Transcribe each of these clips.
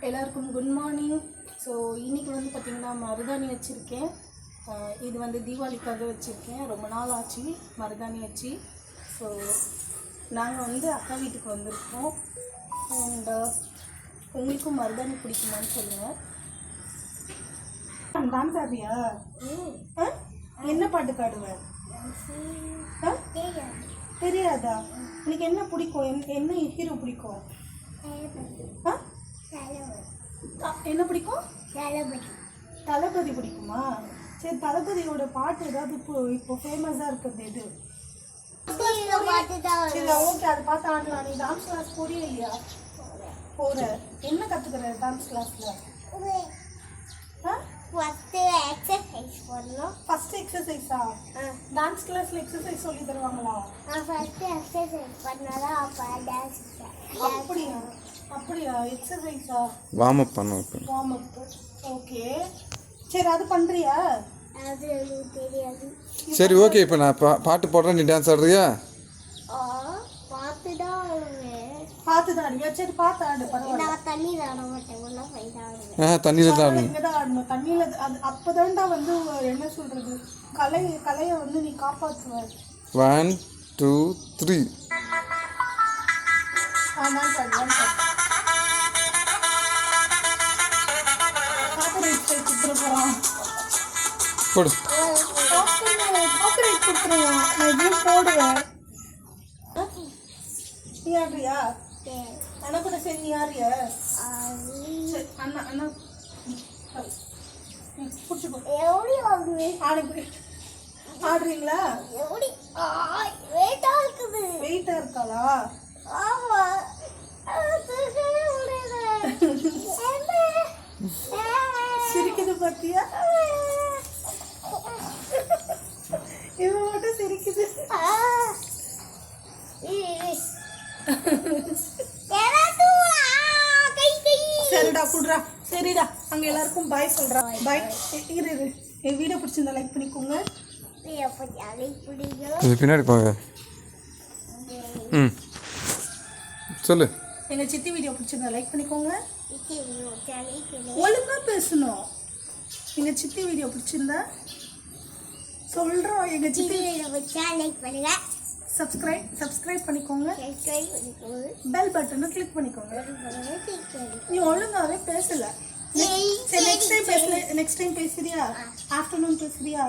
எல்லாருக்கும் good morning. So இன்றைக்கி வந்து பார்த்திங்கன்னா மருதாணி வச்சுருக்கேன். இது வந்து தீபாவளிக்காக வச்சுருக்கேன். ரொம்ப நாள் ஆச்சு மருதாணி வச்சு. ஸோ நாங்கள் வந்து அக்கா வீட்டுக்கு வந்திருக்கோம். அண்ட் உங்களுக்கும் மருதாணி பிடிக்குமான்னு சொல்லுங்கள். டான்ஸ் ஆடுறியா? என்ன பாட்டு பாடுவேன்? தெரியாதா? எனக்கு என்ன பிடிக்கும்? என்ன ஹீரோ பிடிக்கும்? என்ன பிடிக்கும்? தளபதி பிடிக்குமா? சரி, தளபதியோட பாட்டு ஏதாவது இப்போ ஃபேமஸாக இருக்கிறது எது? சரி, ஓகே, அதை பார்த்து ஆடலாம். நீ டான்ஸ் கிளாஸ் போறியா இல்லையா? போகிற. என்ன கற்றுக்கிற டான்ஸ் கிளாஸில்? ஃபர்ஸ்ட் எக்ஸசைஸா? டான்ஸ் கிளாஸ்ல எக்ஸசைஸ் சொல்லி தருவாங்களா? அப்படியா? அப்படியா? எக்ஸசைஸா? வார்ம் அப் பண்ணுவோம். Warm up. ஓகே, சரி, அது பண்றியா? அது தெரியாது. சரி, ஓகே, இப்போ நான் பாட்டு போடுறேன், நீ டான்ஸ் ஆடுறியா? பார்த்து தான் ஆடுவியா? சரி, பார்த்து ஆடு. பரவாயில்ல. நான் தண்ணியில் ஆட மாட்டேன், ஒன்றா போய் தான் ஆடுவேன். தண்ணியில் தான் ஆடணும். இங்கே தான் ஆடணும். தண்ணியில் அது அப்போதான்டா வந்து என்ன சொல்கிறது, கலையை வந்து நீ காப்பாற்றுவ. 1 2 3 போடு. காப்பிரைட் கொடுத்துருவான். நான் இதையும் போடுவேன். நீ ஆடுறியா? அண்ணா கூட சரி, நீ ஆடுறியா? சரி, அண்ணா பிடிச்சிக்கோ. ஆடுறீங்களா? வெயிட்டா இருக்காளா? சிரிக்குது பாத்தியா? இவன் மட்டும் சிரிக்குது. சரிடா, குடுறா. சரிடா, அங்க எல்லாருக்கும் பாய் சொல்றா. பாய். இரு, என் வீடியோ பிடிச்சிருந்தா லைக் பண்ணிக்கோங்க. பின்னாடி போங்க. சொல்லு. எங்க சித்தி வீடியோ பிடிச்சிருந்தா லைக் பண்ணிக்கோங்க. ஒழுங்கா பேசணும். எங்க சித்தி வீடியோ பிடிச்சிருந்தா சொல்றோம். எங்க சித்தி லைக் பண்ணுங்க. சப்ஸ்கிரைப் பண்ணிக்கோங்க. பெல் பட்டனை கிளிக் பண்ணிக்கோங்க. நீ ஒழுங்காவே பேசல. நெக்ஸ்ட் டைம் பேசுறியா? ஆஃப்டர்நூன் பேசுறியா?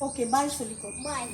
ஓகே, பாய் சொல்லிக்கோ. பாய்.